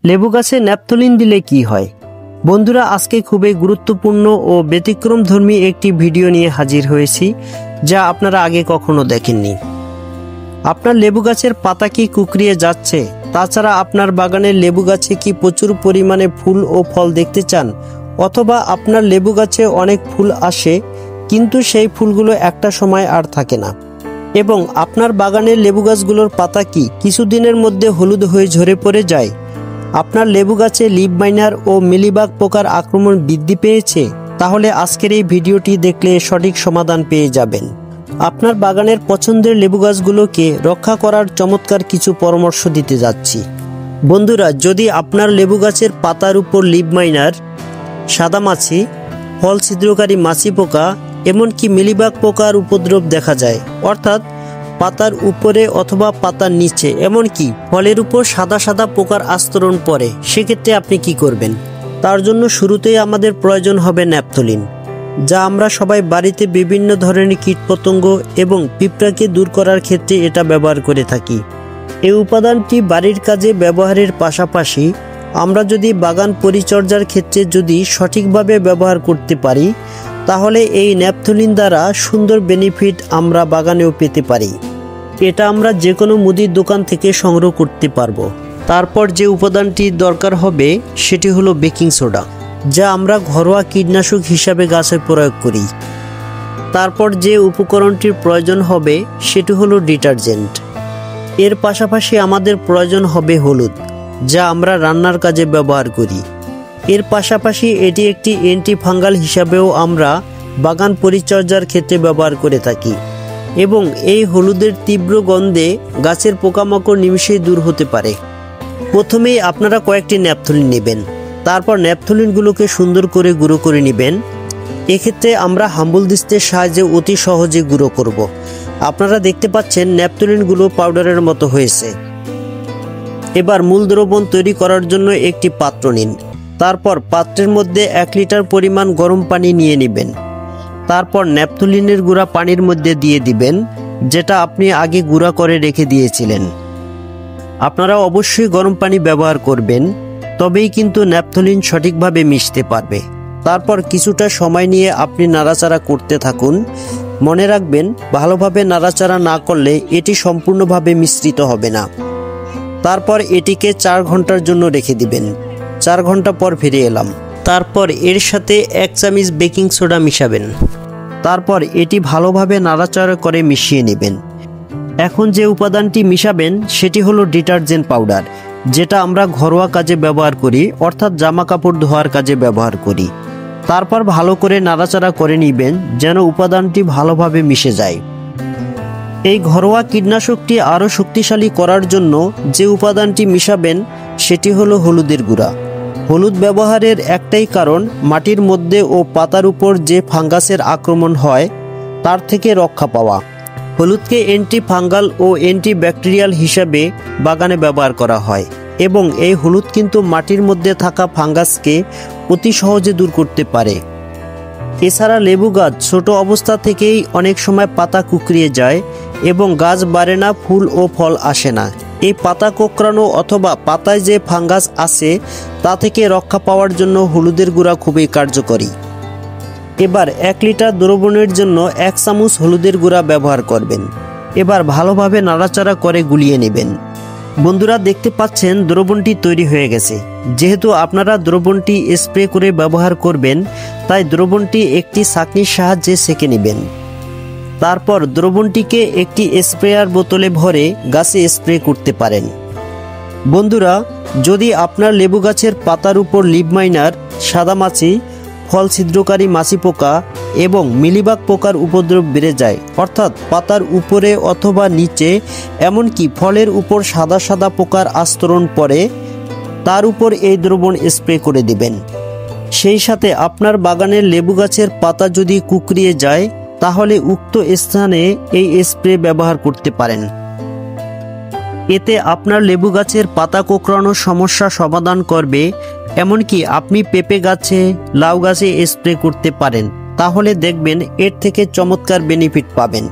লেবু গাছে ন্যাপথলিন দিলে কি হয়? বন্ধুরা, আজকে খুবই গুরুত্বপূর্ণ ও ব্যতিক্রমধর্মী একটি ভিডিও নিয়ে হাজির হয়েছি, যা আপনারা আগে কখনো দেখেননি। আপনার লেবু গাছের পাতা কি কুঁকড়িয়ে যাচ্ছে? তাছাড়া আপনার বাগানের লেবু গাছে কি প্রচুর পরিমাণে ফুল ও ফল দেখতে চান? অথবা আপনার লেবু গাছে অনেক ফুল আসে, কিন্তু সেই ফুলগুলো একটা সময় আর থাকে না। এবং আপনার বাগানের লেবু গাছগুলোর পাতা কি কিছুদিনের মধ্যে হলুদ হয়ে ঝরে পড়ে যায়? আপনার লেবু গাছে লিফ মাইনার ও মিলিবাগ পোকার আক্রমণ বৃদ্ধি পেয়েছে? তাহলে আজকের এই ভিডিওটি দেখলে সঠিক সমাধান পেয়ে যাবেন। আপনার বাগানের পছন্দের লেবু গাছগুলোকে রক্ষা করার চমৎকার কিছু পরামর্শ দিতে যাচ্ছি। বন্ধুরা, যদি আপনার লেবু গাছের পাতার উপর লিফ মাইনার, সাদামাছি, ফল ছিদ্রকারী মাছি পোকা, এমনকি মিলিবাগ পোকার উপদ্রব দেখা যায়, অর্থাৎ পাতার উপরে অথবা পাতার নিচে, এমনকি ফলের উপর সাদা সাদা পোকার আস্তরণ পড়ে, সেক্ষেত্রে আপনি কি করবেন? তার জন্য শুরুতেই আমাদের প্রয়োজন হবে ন্যাপথলিন, যা আমরা সবাই বাড়িতে বিভিন্ন ধরনের কীটপতঙ্গ এবং পিঁপড়াকে দূর করার ক্ষেত্রে এটা ব্যবহার করে থাকি। এই উপাদানটি বাড়ির কাজে ব্যবহারের পাশাপাশি আমরা যদি বাগান পরিচর্যার ক্ষেত্রে যদি সঠিকভাবে ব্যবহার করতে পারি, তাহলে এই ন্যাপথলিন দ্বারা সুন্দর বেনিফিট আমরা বাগানেও পেতে পারি। এটা আমরা যে কোনো মুদির দোকান থেকে সংগ্রহ করতে পারবো। তারপর যে উপাদানটি দরকার হবে সেটি হলো বেকিং সোডা, যা আমরা ঘরোয়া কীটনাশক হিসাবে গাছে প্রয়োগ করি। তারপর যে উপকরণটির প্রয়োজন হবে সেটি হলো ডিটারজেন্ট। এর পাশাপাশি আমাদের প্রয়োজন হবে হলুদ, যা আমরা রান্নার কাজে ব্যবহার করি। এর পাশাপাশি এটি একটি অ্যান্টি ফাঙ্গাল হিসাবেও আমরা বাগান পরিচর্যার ক্ষেত্রে ব্যবহার করে থাকি। এবং এই হলুদের তীব্র গন্ধে গাছের পোকামাকড় নিমিষেই দূর হতে পারে। প্রথমেই আপনারা কয়েকটি ন্যাপথলিন নেবেন, তারপর ন্যাপথলিনগুলোকে সুন্দর করে গুঁড়ো করে নেবেন। এক্ষেত্রে আমরা হাম্বল ডিস্টের সাহায্যে অতি সহজে গুঁড়ো করব। আপনারা দেখতে পাচ্ছেন ন্যাপথলিনগুলো পাউডারের মতো হয়েছে। এবার মূল দ্রবণ তৈরি করার জন্য একটি পাত্র নিন। তারপর পাত্রের মধ্যে 1 লিটার পরিমাণ গরম পানি নিয়ে নেবেন। তারপর ন্যাপথলিনের গুঁড়া পানির মধ্যে দিয়ে দিবেন, যেটা আপনি আগে গুঁড়া করে রেখে দিয়েছিলেন। আপনারা অবশ্যই গরম পানি ব্যবহার করবেন, তবেই কিন্তু ন্যাপথলিন সঠিকভাবে মিশতে পারবে। তারপর কিছুটা সময় নিয়ে আপনি নাড়াচাড়া করতে থাকুন। মনে রাখবেন, ভালোভাবে নাড়াচাড়া না করলে এটি সম্পূর্ণভাবে মিশ্রিত হবে না। তারপর এটিকে 4 ঘন্টার জন্য রেখে দিবেন। 4 ঘন্টা পর ফিরে এলাম। তারপর এর সাথে 1 চামচ বেকিং সোডা মিশাবেন। তারপর এটি ভালোভাবে নাড়াচাড়া করে মিশিয়ে নেবেন। এখন যে উপাদানটি মিশাবেন সেটি হলো ডিটারজেন্ট পাউডার, যেটা আমরা ঘরোয়া কাজে ব্যবহার করি, অর্থাৎ জামা কাপড় ধোয়ার কাজে ব্যবহার করি। তারপর ভালো করে নাড়াচাড়া করে নেবেন যেন উপাদানটি ভালোভাবে মিশে যায়। এই ঘরোয়া কীটনাশকটি আরও শক্তিশালী করার জন্য যে উপাদানটি মিশাবেন সেটি হলো হলুদের গুঁড়া। হলুদ ব্যবহারের একটাই কারণ, মাটির মধ্যে ও পাতার উপর যে ফাঙ্গাসের আক্রমণ হয় তার থেকে রক্ষা পাওয়া। হলুদকে অ্যান্টি ফাঙ্গাল ও অ্যান্টি ব্যাকটেরিয়াল হিসাবে বাগানে ব্যবহার করা হয় এবং এই হলুদ কিন্তু মাটির মধ্যে থাকা ফাঙ্গাসকে অতি সহজে দূর করতে পারে। এছাড়া লেবু গাছ ছোট অবস্থা থেকেই অনেক সময় পাতা কুঁকড়িয়ে যায় এবং গাছ বাড়ে না, ফুল ও ফল আসে না। এই পাতা কোঁকড়ানো অথবা পাতায় যে ফাঙ্গাস আছে তা থেকে রক্ষা পাওয়ার জন্য হলুদের গুঁড়া খুবই কার্যকরী। এবার 1 লিটার দ্রবণের জন্য 1 চামচ হলুদের গুঁড়া ব্যবহার করবেন। এবার ভালোভাবে নাড়াচাড়া করে গুলিয়ে নেবেন। বন্ধুরা, দেখতে পাচ্ছেন দ্রবণটি তৈরি হয়ে গেছে। যেহেতু আপনারা দ্রবণটি স্প্রে করে ব্যবহার করবেন, তাই দ্রবণটি একটি ছাঁকনির সাহায্যে সেঁকে নেবেন। তারপর দ্রবণটিকে একটি স্প্রেয়ার বোতলে ভরে গাছে স্প্রে করতে পারেন। বন্ধুরা, যদি আপনার লেবু গাছের পাতার উপর লিফ মাইনার, সাদামাছি, ফল ছিদ্রকারী মাছি পোকা এবং মিলিবাগ পোকার উপদ্রব বেড়ে যায়, অর্থাৎ পাতার উপরে অথবা নিচে, এমনকি ফলের উপর সাদা সাদা পোকার আস্তরণ পড়ে, তার উপর এই দ্রবণ স্প্রে করে দিবেন। সেই সাথে আপনার বাগানের লেবু গাছের পাতা যদি কুঁকড়িয়ে যায়, তাহলে উক্ত স্থানে এই স্প্রে ব্যবহার করতে পারেন। এতে আপনার লেবু গাছের পাতা কোঁকড়ানোর সমস্যা সমাধান করবে। এমনকি আপনি পেঁপে গাছে, লাউ গাছে স্প্রে করতে পারেন, তাহলে দেখবেন এর থেকে চমৎকার বেনিফিট পাবেন।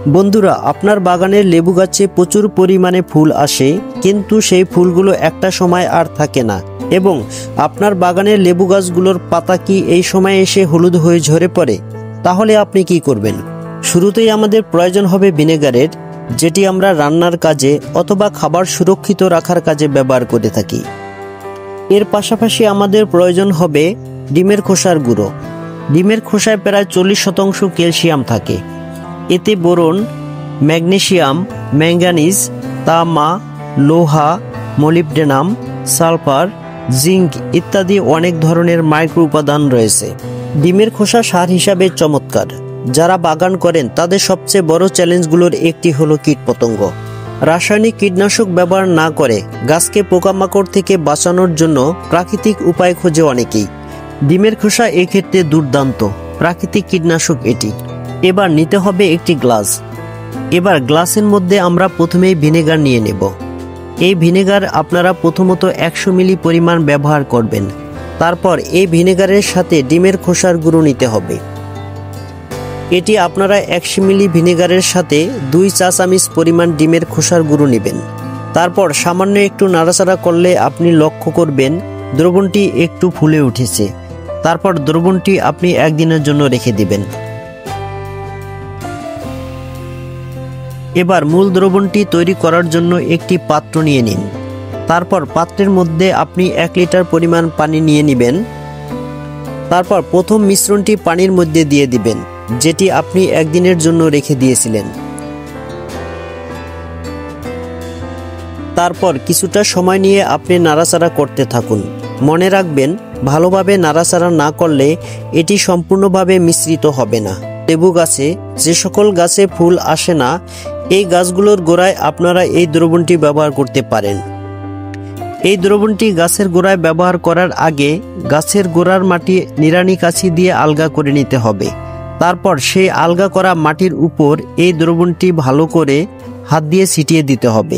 বন্ধুরা, আপনার বাগানের লেবু গাছে প্রচুর পরিমাণে ফুল আসে, কিন্তু সেই ফুলগুলো একটা সময় আর থাকে না এবং আপনার বাগানের লেবু গাছগুলোর পাতা কি এই সময় এসে হলুদ হয়ে ঝরে পড়ে? তাহলে আপনি কি করবেন? শুরুতেই আমাদের প্রয়োজন হবে ভিনেগারের, যেটি আমরা রান্নার কাজে অথবা খাবার সুরক্ষিত রাখার কাজে ব্যবহার করে থাকি। এর পাশাপাশি আমাদের প্রয়োজন হবে ডিমের খোসার গুঁড়ো। ডিমের খোসায় প্রায় 40% ক্যালসিয়াম থাকে। এতে বোরন, ম্যাগনেসিয়াম, ম্যাঙ্গানিজ, তামা, লোহা, মলিবডেনাম, সালফার, জিঙ্ক ইত্যাদি অনেক ধরনের মাইক্রো উপাদান রয়েছে। ডিমের খোসা সার হিসাবে চমৎকার। যারা বাগান করেন তাদের সবচেয়ে বড় চ্যালেঞ্জগুলোর একটি হলো কীটপতঙ্গ। রাসায়নিক কীটনাশক ব্যবহার না করে গাছকে পোকামাকড় থেকে বাঁচানোর জন্য প্রাকৃতিক উপায় খোঁজে অনেকেই। ডিমের খোসা এক্ষেত্রে দুর্দান্ত প্রাকৃতিক কীটনাশক এটি। এবার নিতে হবে একটি গ্লাস। এবার গ্লাসের মধ্যে আমরা প্রথমেই ভিনেগার নিয়ে নেব। এই ভিনেগার আপনারা প্রথমত 100 মিলি পরিমাণ ব্যবহার করবেন। তারপর এই ভিনেগারের সাথে ডিমের খোসার গুঁড়ো নিতে হবে। এটি আপনারা 100 মিলি ভিনেগারের সাথে 2 চা চামচ পরিমাণ ডিমের খোসার গুঁড়ো নেবেন। তারপর সামান্য একটু নাড়াচাড়া করলে আপনি লক্ষ্য করবেন দ্রবণটি একটু ফুলে উঠেছে। তারপর দ্রবণটি আপনি একদিনের জন্য রেখে দিবেন। এবার মূল দ্রবণটি তৈরি করার জন্য একটি পাত্র নিয়ে নিন। তারপর পাত্রের মধ্যে আপনি 1 লিটার পরিমাণ পানি নিয়ে নেবেন। তারপর প্রথম মিশ্রণটি পানির মধ্যে দিয়ে দিবেন, যেটি আপনি একদিনের জন্য রেখে দিয়েছিলেন। তারপর কিছুটা সময় নিয়ে আপনি নাড়াচাড়া করতে থাকুন। মনে রাখবেন, ভালোভাবে নাড়াচাড়া না করলে এটি সম্পূর্ণভাবে মিশ্রিত হবে না। লেবু গাছে যে সকল গাছে ফুল আসে না, এই গাছগুলোর গোড়ায় আপনারা এই দ্রবণটি ব্যবহার করতে পারেন। এই দ্রবণটি গাছের গোড়ায় ব্যবহার করার আগে গাছের গোড়ার মাটি নিড়ানি কাঁচি দিয়ে আলগা করে নিতে হবে। তারপর সেই আলগা করা মাটির উপর এই দ্রবণটি ভালো করে হাত দিয়ে ছিটিয়ে দিতে হবে।